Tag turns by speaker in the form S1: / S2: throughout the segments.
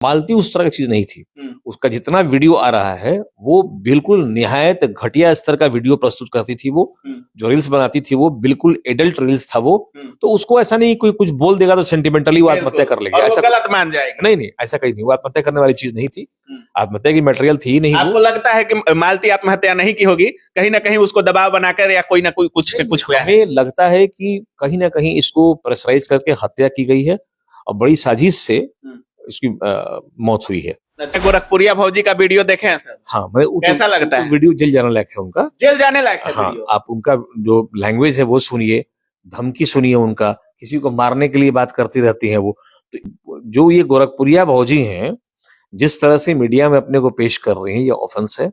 S1: मालती उस तरह की चीज नहीं थी। उसका जितना वीडियो आ रहा है वो बिल्कुल निहायत घटिया स्तर का वीडियो प्रस्तुत करती थी। वो जो रील्स बनाती थी वो बिल्कुल एडल्ट रील्स था वो। तो उसको ऐसा नहीं कोई कुछ बोल देगा तो सेंटिमेंटली वो आत्महत्या कर लेगी, ऐसा
S2: गलत मान जाएगी।
S1: नहीं, ऐसा कहीं नहीं। वो आत्महत्या करने वाली चीज नहीं थी, आत्महत्या की मटेरियल थी ही नहीं।
S2: आपको लगता है कि मालती आत्महत्या नहीं की होगी, कहीं ना कहीं उसको दबाव बनाकर या कोई ना कोई कुछ न कुछ हुआ है?
S1: हमें लगता है कि कहीं ना कहीं इसको प्रेशराइज करके हत्या की गई है और बड़ी साजिश से इसकी मौत हुई है।
S2: गोरखपुरिया भौजी का वीडियो देखे हैं सर?
S1: हाँ,
S2: कैसा लगता है?
S1: वीडियो जेल जाने लायक है उनका,
S2: जेल जाने लायक है
S1: हाँ,
S2: वीडियो।
S1: आप उनका जो लैंग्वेज है वो सुनिए, धमकी सुनिए उनका, किसी को मारने के लिए बात करती रहती है वो। तो जो ये गोरखपुरिया भौजी हैं, जिस तरह से मीडिया में अपने को पेश कर रही हैं, ये ऑफेंस है।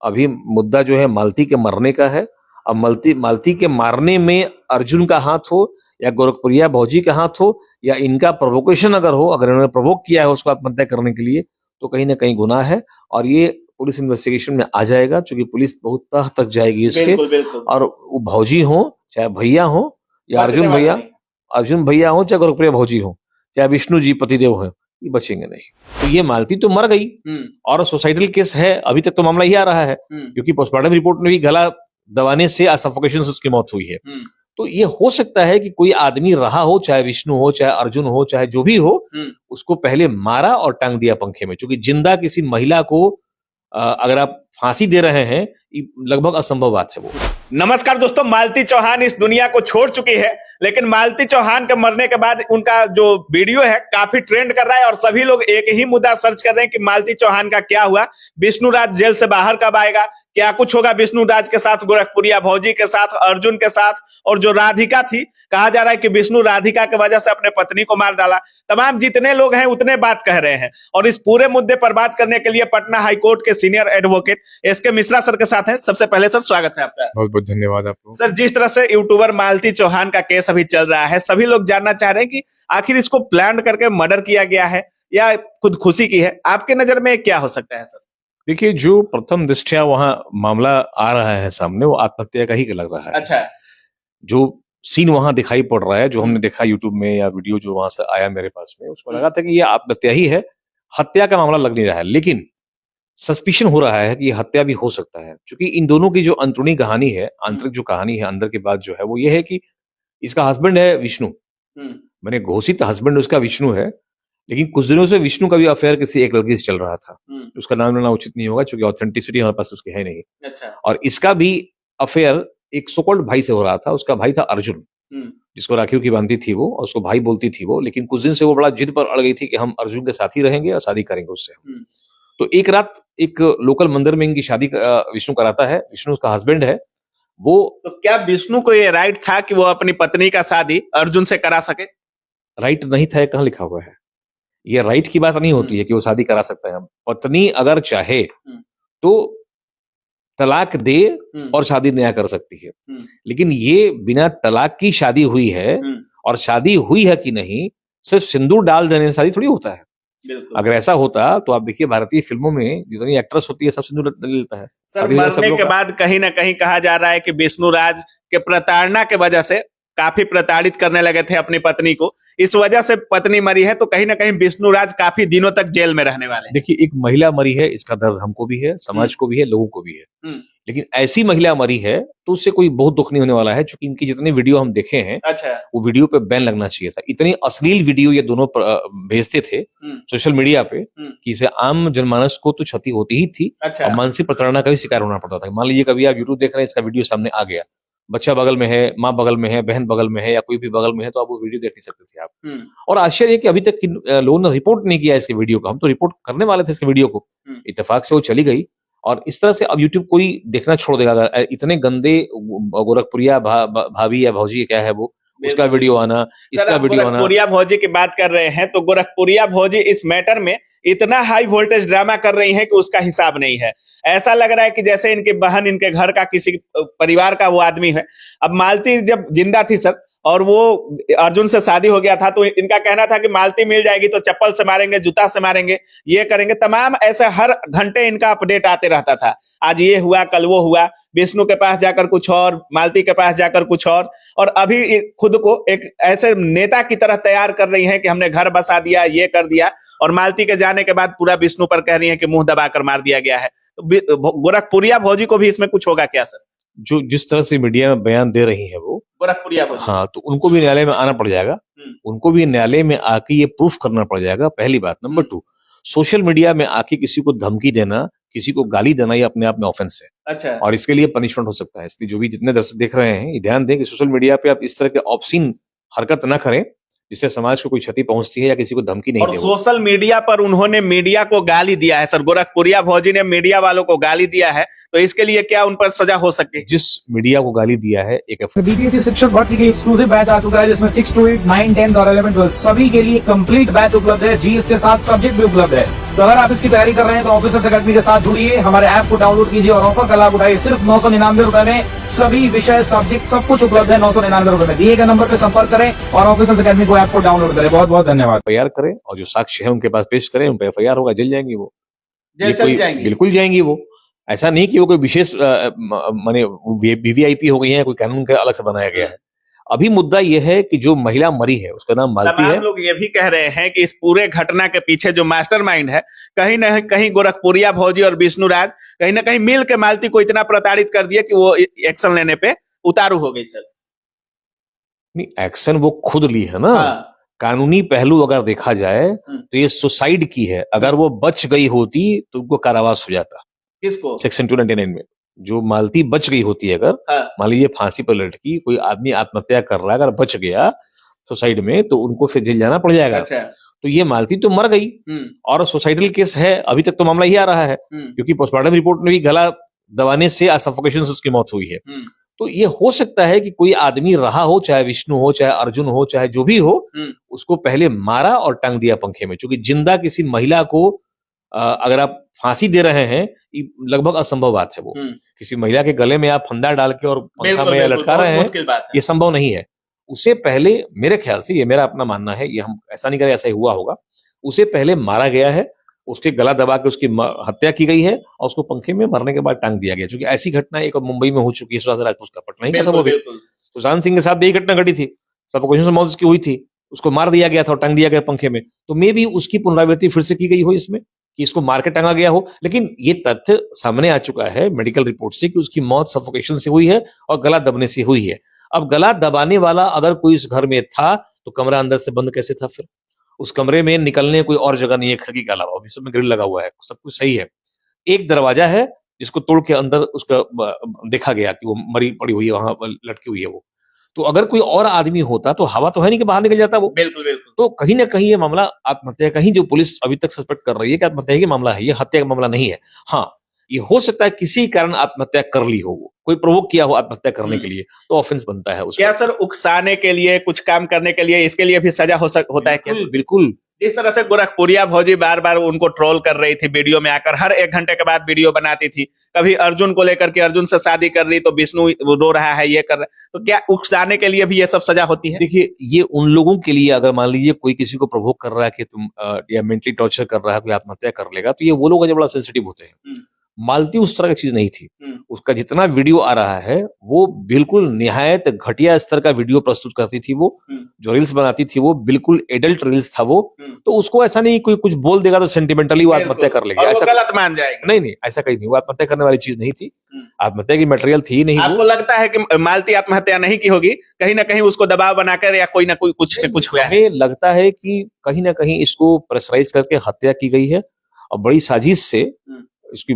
S1: अभी मुद्दा जो है मालती के मरने का है। अब मालती के मारने में अर्जुन का हाथ हो या गोरखपुरिया भौजी का हाथ हो या इनका प्रोवोकेशन अगर हो, अगर इन्होंने प्रोवोक किया है उसको आत्महत्या करने के लिए, तो कहीं ना कहीं गुनाह है और ये पुलिस इन्वेस्टिगेशन में आ जाएगा, क्योंकि पुलिस बहुत तह तक जाएगी इसके।
S2: बिल्कुल।
S1: और वो भौजी हो चाहे भैया हो या अर्जुन भैया हो चाहे गोरखपुरिया भौजी हो चाहे विष्णु जी पतिदेव हो, ये बचेंगे नहीं। तो ये मालती तो मर गई और सोसाइटल केस है, अभी तक तो मामला ही आ रहा है, क्योंकि पोस्टमार्टम रिपोर्ट में भी गला दबाने से सफोकेशन से उसकी मौत हुई है। तो ये हो सकता है कि कोई आदमी रहा हो, चाहे विष्णु हो चाहे अर्जुन हो चाहे जो भी हो, उसको पहले मारा और टांग दिया पंखे में, क्योंकि जिंदा किसी महिला को अगर आप फांसी दे रहे हैं, लगभग असंभव बात है वो।
S2: नमस्कार दोस्तों, मालती चौहान इस दुनिया को छोड़ चुकी है, लेकिन मालती चौहान के मरने के बाद उनका जो वीडियो है काफी ट्रेंड कर रहा है और सभी लोग एक ही मुद्दा सर्च कर रहे हैं कि मालती चौहान का क्या हुआ, विष्णु राज जेल से बाहर कब आएगा, क्या कुछ होगा विष्णु राज के साथ, गोरखपुरिया भौजी के साथ, अर्जुन के साथ, और जो राधिका थी, कहा जा रहा है कि विष्णु राधिका की वजह से अपने पत्नी को मार डाला। तमाम जितने लोग हैं उतने बात कह रहे हैं और इस पूरे मुद्दे पर बात करने के लिए पटना हाईकोर्ट के senior advocate S K Mishra sir के साथ हैं। सबसे पहले सर स्वागत है आपका।
S3: बहुत बहुत धन्यवाद आपको।
S2: सर, जिस तरह से यूट्यूबर मालती चौहान का केस अभी चल रहा है, सभी लोग जानना चाह रहे हैं कि आखिर इसको प्लान करके मर्डर किया गया है या खुदकुशी की है, आपके नजर में क्या हो सकता है सर?
S1: देखिए, जो प्रथम दृष्टया वहां मामला आ रहा है सामने, वो आत्महत्या का ही लग रहा है।
S2: अच्छा।
S1: जो सीन वहां दिखाई पड़ रहा है, जो हमने देखा यूट्यूब में या वीडियो जो वहां से आया मेरे पास में, उसमें लगा था कि ये आत्महत्या ही है, हत्या का मामला लग नहीं रहा है। लेकिन सस्पिशन हो रहा है कि ये हत्या भी हो सकता है, क्योंकि इन दोनों की जो अंतरूनी कहानी है, आंतरिक जो कहानी है अंदर की बात जो है, वो ये है कि इसका हस्बैंड है विष्णु, मैंने घोषित हस्बैंड उसका विष्णु है, लेकिन कुछ दिनों से विष्णु का भी अफेयर किसी एक लड़की से चल रहा था। उसका नाम लेना उचित नहीं होगा क्योंकि ऑथेंटिसिटी हमारे पास उसकी है नहीं।
S2: अच्छा।
S1: और इसका भी अफेयर एक सोकॉल्ड भाई से हो रहा था। उसका भाई था अर्जुन, जिसको राखियों की बांधती थी वो, और उसको भाई बोलती थी वो, लेकिन कुछ दिन से वो बड़ा जिद पर अड़ गई थी कि हम अर्जुन के साथ ही रहेंगे और शादी करेंगे उससे। तो एक रात एक लोकल मंदिर में इनकी शादी विष्णु कराता है। विष्णु उसका हस्बैंड है वो।
S2: तो क्या विष्णु को ये राइट था कि वो अपनी पत्नी का शादी अर्जुन से करा सके?
S1: राइट नहीं था, कहाँ लिखा हुआ है? ये राइट की बात नहीं होती है कि वो शादी करा सकता है। पत्नी अगर चाहे तो तलाक दे और शादी नया कर सकती है, लेकिन ये बिना तलाक की शादी हुई है, और शादी हुई है कि नहीं सिर्फ सिंदूर डाल देने से शादी थोड़ी होता है। अगर ऐसा होता तो आप देखिए, भारतीय फिल्मों में जितनी एक्ट्रेस होती है सब सिंदूर डाल लेता है।
S2: सर, मरने के बाद कहीं ना कहीं कहा जा रहा है कि विष्णु राज के प्रताड़ना के वजह से काफी प्रताड़ित करने लगे थे अपनी पत्नी को, इस वजह से पत्नी मरी है, तो कहीं ना कहीं विष्णु राज काफी दिनों तक जेल में रहने वाले हैं।
S1: देखिए, एक महिला मरी है, इसका दर्द हमको भी है, समाज को भी है, लोगों को भी है, लेकिन ऐसी महिला मरी है तो उससे कोई बहुत दुख नहीं होने वाला है, क्योंकि इनकी जितनी वीडियो हम देखे हैं,
S2: अच्छा, वो
S1: वीडियो पे बैन लगना चाहिए था। इतनी अश्लील वीडियो ये दोनों भेजते थे सोशल मीडिया पे कि इसे आम जनमानस को तो क्षति होती ही थी। अच्छा। और मानसिक प्रताड़ना का भी शिकार होना पड़ता था। मान लीजिए कभी आप यूट्यूब देख रहे हैं, इसका वीडियो सामने आ गया, बच्चा बगल में है, माँ बगल में है, बहन बगल में है, या कोई भी बगल में है, तो आप वो वीडियो देख नहीं सकते थे आप। और आश्चर्य है कि अभी तक लोगों ने रिपोर्ट नहीं किया इसके वीडियो को। हम तो रिपोर्ट करने वाले थे इसके वीडियो को, इत्तेफाक से वो चली गई। और इस तरह से अब यूट्यूब कोई देखना छोड़ देगा अगर इतने गंदे गोरखपुरिया भाभी या भौजी क्या है वो, उसका वीडियो आना, इसका वीडियो आना।
S2: गोरखपुरिया भौजी की बात कर रहे हैं तो गोरखपुरिया भौजी इस मैटर में इतना हाई वोल्टेज ड्रामा कर रही हैं कि उसका हिसाब नहीं है। ऐसा लग रहा है कि जैसे इनकी बहन इनके घर का किसी परिवार का वो आदमी है। अब मालती जब जिंदा थी सर, और वो अर्जुन से शादी हो गया था, तो इनका कहना था कि मालती मिल जाएगी तो चप्पल से मारेंगे, जूता से मारेंगे, ये करेंगे, तमाम ऐसे हर घंटे इनका अपडेट आते रहता था। आज ये हुआ, कल वो हुआ, विष्णु के पास जाकर कुछ और, मालती के पास जाकर कुछ और अभी खुद को एक ऐसे नेता की तरह तैयार कर रही हैं कि हमने घर बसा दिया, ये कर दिया, और मालती के जाने के बाद पूरा विष्णु पर कह रही है कि मुंह दबाकर मार दिया गया है। तो गोरखपुरिया भौजी को भी इसमें कुछ होगा क्या सर?
S1: जो जिस तरह से मीडिया में बयान दे रही है वो
S2: गोरखपुरिया भौजी,
S1: हाँ, तो उनको भी न्यायालय में आना पड़ जाएगा। उनको भी न्यायालय में आके ये प्रूफ करना पड़ जाएगा, पहली बात। नंबर 2, सोशल मीडिया में आके किसी को धमकी देना, किसी को गाली देना, ये अपने आप में ऑफेंस है।
S2: अच्छा।
S1: और इसके लिए पनिशमेंट हो सकता है। इसलिए जो भी जितने दर्शक देख रहे हैं, ये ध्यान दें कि सोशल मीडिया पे आप इस तरह के ऑब्सीन हरकत ना करें जिससे समाज को कोई क्षति पहुंचती है या किसी को धमकी नहीं
S2: और
S1: दे।
S2: सोशल मीडिया पर उन्होंने मीडिया को गाली दिया है सर, गोरखपुरिया भौजी ने मीडिया वालों को गाली दिया है, तो इसके लिए क्या उन पर सजा हो सकती है?
S1: जिस मीडिया को गाली दिया है, एक
S3: बीपीएससी शिक्षक भर्ती के एक्सक्लूसिव बैच आ चुका है जिसमें 6 to 8, 9, 10 और 11, 12 सभी के लिए कंप्लीट बैच उपलब्ध है। जी इसके साथ सब्जेक्ट भी उपलब्ध है। तो अगर आप इसकी तैयारी कर रहे हैं तो ऑफिसर्स अकेडमी के साथ जुड़िए, हमारे ऐप को डाउनलोड कीजिए और ऑफर का लाभ उठाइए। सिर्फ 999 रुपए में सभी विषय, सब्जेक्ट सब कुछ उपलब्ध है। 999 रुपए में दिए गए नंबर पर संपर्क करें और ऑफिसर्स अकेडमी को ऐप को डाउनलोड करें। बहुत बहुत धन्यवाद।
S1: एफआईआर करें और जो साक्ष्य है उनके पास पेश करें, उन पर एफआईआर होगा, जल जाएंगी वो,
S2: जेल चली जाएंगी,
S1: बिल्कुल जाएंगी वो। ऐसा नहीं कि वो कोई विशेष माने वीवीआईपी हो गई है, कोई कानून का अलग से बनाया गया है। अभी मुद्दा यह है कि जो महिला मरी है उसका नाम मालती है।
S2: लोग ये भी कह रहे हैं कि इस पूरे घटना के पीछे जो मास्टरमाइंड है, कहीं न कहीं गोरखपुरिया भौजी और विष्णु राज कहीं न कहीं मिल के मालती को इतना प्रताड़ित कर दिया कि वो एक्शन लेने पे उतारू हो गई सर।
S1: नहीं, एक्शन वो खुद ली है ना।
S2: हाँ।
S1: कानूनी पहलू अगर देखा जाए तो ये सुसाइड की है। अगर वो बच गई होती तो उनको कारावास हो जाता।
S2: किसको?
S1: सेक्शन 299 में जो मालती बच गई होती है, अगर मान लीजिए फांसी पर लटकी कोई आदमी आत्महत्या कर रहा है, अगर बच गया सुसाइड में तो उनको फिर जेल जाना पड़ जाएगा।
S2: अच्छा।
S1: तो ये मालती तो मर गई और सुसाइडल केस है, अभी तक तो मामला ही आ रहा है क्योंकि पोस्टमार्टम रिपोर्ट में भी गला दबाने से, सफोकेशन से उसकी मौत हुई है। तो ये हो सकता है कि कोई आदमी रहा हो, चाहे विष्णु हो, चाहे अर्जुन हो, चाहे जो भी हो, उसको पहले मारा और टांग दिया पंखे में। क्योंकि जिंदा किसी महिला को अगर आप फांसी दे रहे हैं, लगभग असंभव बात है वो। किसी महिला के गले में आप फंदा डाल के और पंखा में लटका रहे हैं, ये संभव नहीं है। उससे पहले मेरे ख्याल से, ये मेरा अपना मानना है, ये हम ऐसा नहीं करें ऐसा ही हुआ होगा, उसे पहले मारा गया है, उसके गला दबा के उसकी हत्या की गई है और उसको पंखे में मरने के बाद टांग दिया गया। क्योंकि ऐसी घटना एक मुंबई में हो चुकी है, सुशांत राजपूत का, पटना ही का था वो भी। सुशांत सिंह के साथ भी यही घटना घटी थी, सफोकेशन से मौत उसकी हुई थी, उसको मार दिया गया था और टांग दिया गया पंखे में। तो मे भी उसकी पुनरावृत्ति फिर से की गई हो इसमें, कि इसको मार के टांगा गया हो। लेकिन ये तथ्य सामने आ चुका है मेडिकल रिपोर्ट से कि उसकी मौत सफोकेशन से हुई है और गला दबने से हुई है। अब गला दबाने वाला अगर कोई इस घर में था तो कमरा अंदर से बंद कैसे था? फिर उस कमरे में निकलने कोई और जगह नहीं है खिड़की के अलावा, सब में ग्रिल लगा हुआ है, सब कुछ सही है। एक दरवाजा है जिसको तोड़ के अंदर उसका देखा गया कि वो मरी पड़ी हुई है, वहां लटकी हुई है वो। तो अगर कोई और आदमी होता तो हवा तो है नहीं कि बाहर निकल जाता वो।
S2: बिल्कुल बिल्कुल।
S1: तो कहीं ना कहीं ये मामला आत्महत्या का ही, जो पुलिस अभी तक सस्पेक्ट कर रही है कि आत्महत्या का मामला है, ये हत्या का मामला नहीं है। हाँ, ये हो सकता है किसी कारण आत्महत्या कर ली हो, कोई प्रोवोक किया हो आत्महत्या करने के लिए, तो ऑफेंस बनता है उसमें।
S2: क्या सर उकसाने के लिए, कुछ काम करने के लिए, इसके लिए भी सजा होता है क्या?
S1: बिल्कुल।
S2: जिस तरह से गोरखपुरिया भौजी बार बार उनको ट्रोल कर रही थी, वीडियो में आकर हर 1 घंटे के बाद वीडियो बनाती थी, कभी अर्जुन को लेकर के अर्जुन से शादी कर रही तो विष्णु रो रहा है, ये कर रहा है, तो क्या उकसाने के लिए भी ये सब सजा होती है?
S1: देखिए, ये उन लोगों के लिए, अगर मान लीजिए कोई किसी को प्रोवोक कर रहा है कि तुम या मेंटली टॉर्चर कर रहा है, कोई आत्महत्या कर लेगा, तो ये वो लोग जो बड़ा सेंसिटिव होते हैं। मालती उस तरह की चीज नहीं थी। उसका जितना वीडियो आ रहा है वो बिल्कुल निहायत घटिया स्तर का वीडियो प्रस्तुत करती थी वो। जो रील्स बनाती थी वो बिल्कुल एडल्ट रील्स था वो। तो उसको ऐसा नहीं कोई कुछ बोल देगा तो सेंटिमेंटली वो आत्महत्या कर लेगा, ऐसा
S2: गलत मान जाएगा।
S1: नहीं, ऐसा कहीं नहीं, वो आत्महत्या करने वाली चीज नहीं थी, आत्महत्या की मटेरियल थी नहीं।
S2: आपको लगता है कि मालती आत्महत्या नहीं की होगी, कहीं ना कहीं उसको दबाव बनाकर या कोई ना कोई कुछ हुआ है?
S1: हमें लगता है कि कहीं ना कहीं इसको प्रेशराइज करके हत्या की गई है और बड़ी साजिश से इसकी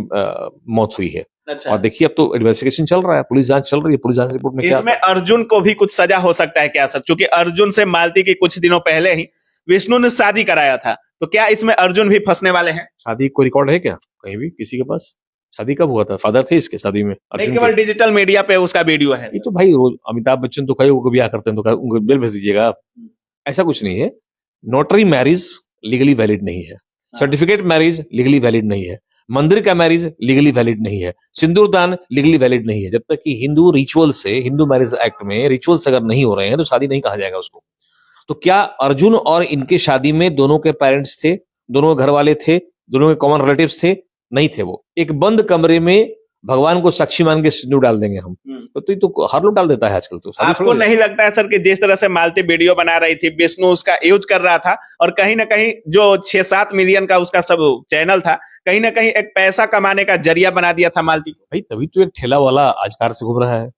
S1: मौत हुई है।
S2: अच्छा।
S1: और देखिए, अब तो इन्वेस्टिगेशन चल रहा है, पुलिस जांच चल रही है, पुलिस जांच रिपोर्ट में क्या
S2: इसमें अर्जुन को भी कुछ सजा हो सकता है क्या सर? क्योंकि अर्जुन से मालती की कुछ दिनों पहले ही विष्णु ने शादी कराया था, तो क्या इसमें अर्जुन भी फंसने वाले हैं?
S1: शादी को रिकॉर्ड है क्या कहीं भी किसी के पास? शादी कब हुआ था? फादर थे इसके शादी में?
S2: नहीं, केवल डिजिटल मीडिया पे उसका वीडियो है।
S1: ये तो भाई रोज अमिताभ बच्चन तो कई को ब्याह करते हैं, तो उनको जेल भेज दीजिएगा आप। ऐसा कुछ नहीं है। नोटरी मैरिज लीगली वैलिड नहीं है, सर्टिफिकेट मैरिज लीगली वैलिड नहीं है। मंदिर का मैरिज लीगली वैलिड नहीं है, सिंदूर दान लीगली वैलिड नहीं है। जब तक कि हिंदू रिचुअल से, हिंदू मैरिज एक्ट में रिचुअल्स अगर नहीं हो रहे हैं तो शादी नहीं कहा जाएगा उसको। तो क्या अर्जुन और इनके शादी में दोनों के पेरेंट्स थे, दोनों के घर वाले थे, दोनों के कॉमन रिलेटिव्स थे? नहीं थे। वो एक बंद कमरे में भगवान को साक्षी मान के सिंदूर डाल देंगे हम। तो हर लोग डाल देता है आजकल। तो
S2: आपको नहीं लगता है सर कि जिस तरह से मालती वीडियो बना रही थी, विष्णु उसका यूज कर रहा था और कहीं ना कहीं जो 6-7 मिलियन का उसका सब चैनल था, कहीं ना कहीं एक पैसा कमाने का जरिया बना दिया था मालती को?
S1: भाई तभी तो एक ठेला वाला आज कार से घूम रहा है,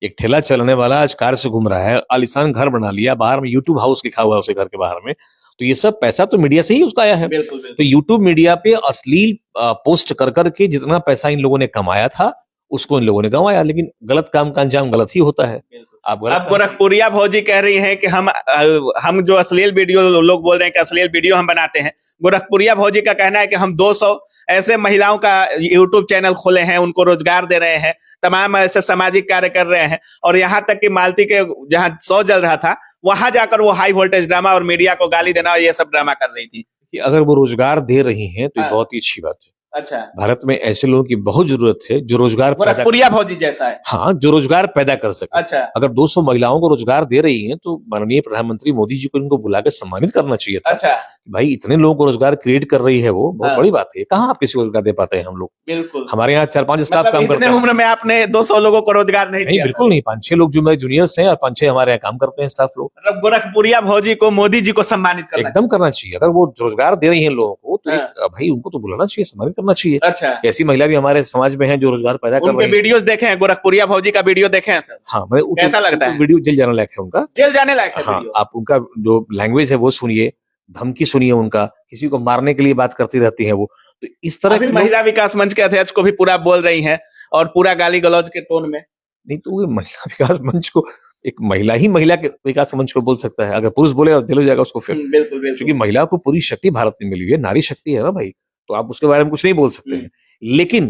S1: एक ठेला चलने वाला आज कार से घूम रहा है, आलिशान घर बना लिया, बाहर में यूट्यूब हाउस लिखा हुआ है उसके घर के बाहर में। तो ये सब पैसा तो मीडिया से ही उसका आया है।
S2: बिल्कुल।
S1: तो यूट्यूब मीडिया पे अश्लील पोस्ट कर करके जितना पैसा इन लोगों ने कमाया था उसको इन लोगों ने गंवाया। लेकिन गलत काम का अंजाम गलत ही होता है।
S2: अब गोरखपुरिया भौजी कह रही हैं कि हम जो अश्लील वीडियो, लोग बोल रहे हैं कि अश्लील वीडियो हम बनाते हैं। गोरखपुरिया भौजी का कहना है कि हम 200 ऐसे महिलाओं का यूट्यूब चैनल खोले हैं, उनको रोजगार दे रहे हैं, तमाम ऐसे सामाजिक कार्य कर रहे हैं, और यहाँ तक कि मालती के जहाँ 100 जल रहा था वहां जाकर वो हाई वोल्टेज ड्रामा और मीडिया को गाली देना और ये सब ड्रामा कर रही थी।
S1: कि अगर वो रोजगार दे रही हैं तो ये बहुत ही अच्छी बात है।
S2: अच्छा,
S1: भारत में ऐसे लोगों की बहुत जरूरत है जो रोजगार
S2: गोरखपुरिया भौजी जैसा है।
S1: हाँ, जो रोजगार पैदा कर सके।
S2: अच्छा,
S1: अगर 200 महिलाओं को रोजगार दे रही हैं तो माननीय प्रधानमंत्री मोदी जी को इनको बुलाकर सम्मानित करना चाहिए था।
S2: अच्छा,
S1: भाई इतने लोगों को रोजगार क्रिएट कर रही है, वो बहुत बड़ी बात है। कहाँ आप किसी को रोजगार दे पाते हैं हम लोग?
S2: बिल्कुल।
S1: हमारे यहाँ 4-5 स्टाफ काम करते हैं।
S2: उम्र में आपने 200 लोगों को रोजगार नहीं दिया?
S1: बिल्कुल नहीं। 5-6 लोग जो मेरे जूनियर्स हैं और 5-6 हमारे यहाँ काम करते हैं स्टाफ लोग।
S2: मतलब गोरखपुरिया भौजी को मोदी जी को सम्मानित करना
S1: एकदम करना चाहिए। अगर वो रोजगार दे रही है लोगों को तो भाई उनको तो बुलाना चाहिए, सम्मानित करना चाहिए।
S2: अच्छा,
S1: ऐसी महिला भी हमारे समाज में है जो रोजगार पैदा कर रही है।
S2: वीडियोस देखे हैं, गोरखपुरिया भौजी का वीडियो देखे हैं सर?
S1: हाँ, मैं
S2: कैसा लगता है?
S1: वीडियो जेल जाने लायक है उनका,
S2: जेल जाने लायक है।
S1: हाँ, आप उनका जो लैंग्वेज है वो सुनिए, धमकी सुनिए उनका, किसी को मारने के लिए बात करती रहती है वो। तो इस तरह की
S2: महिला विकास मंच के अध्यक्ष को भी पूरा बोल रही हैं और पूरा गाली गलौज के टोन में।
S1: नहीं तो महिला विकास मंच को एक महिला ही महिला के विकास मंच को बोल सकता है। अगर पुरुष बोले जेल हो जाएगा उसको फिर।
S2: बिल्कुल।
S1: क्योंकि महिला को पूरी शक्ति भारत में मिली है, नारी शक्ति है ना भाई, तो आप उसके बारे में कुछ नहीं बोल सकते हैं। लेकिन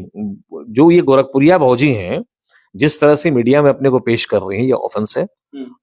S1: जो ये गोरखपुरिया भौजी हैं, जिस तरह से मीडिया में अपने को पेश कर रही हैं, ये ऑफेंस है।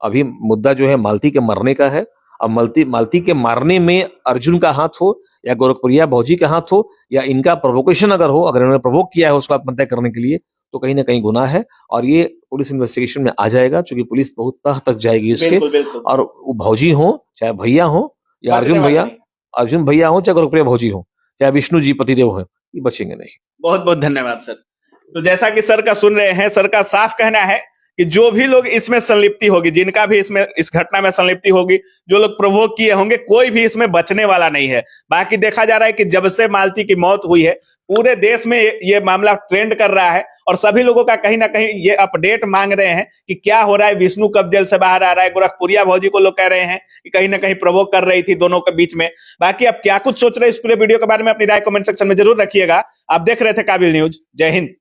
S1: अभी मुद्दा जो है मालती के मरने का है। अब मालती के मारने में अर्जुन का हाथ हो या गोरखपुरिया भौजी का हाथ हो या इनका प्रोवोकेशन अगर हो, अगर इन्होंने प्रोवोक किया है उसको आत्महत्या करने के लिए, तो कहीं ना कहीं गुनाह है और ये पुलिस इन्वेस्टिगेशन में आ जाएगा। क्योंकि पुलिस बहुत तह तक जाएगी इसके। और वो भौजी हो चाहे भैया हो या अर्जुन भैया हो चाहे गोरखपुरिया भौजी हो चाहे विष्णु जी पतिदेव हो, ये बचेंगे नहीं।
S2: बहुत बहुत धन्यवाद सर। तो जैसा कि सर का सुन रहे हैं, सर का साफ कहना है कि जो भी लोग इसमें संलिप्ति होगी, जिनका भी इसमें इस घटना में संलिप्ति होगी, जो लोग प्रोवोक किए होंगे, कोई भी इसमें बचने वाला नहीं है। बाकी देखा जा रहा है कि जब से मालती की मौत हुई है पूरे देश में ये मामला ट्रेंड कर रहा है और सभी लोगों का कहीं ना कहीं ये अपडेट मांग रहे हैं कि क्या हो रहा है, विष्णु कब जेल से बाहर आ रहा है। गोरखपुरिया भौजी को लोग कह रहे हैं कि कहीं ना कहीं प्रोवोक कर रही थी दोनों के बीच में। बाकी आप क्या कुछ सोच रहे हैं इस पूरे वीडियो के बारे में अपनी राय कमेंट सेक्शन में जरूर रखिएगा। आप देख रहे थे काबिल न्यूज। जय हिंद।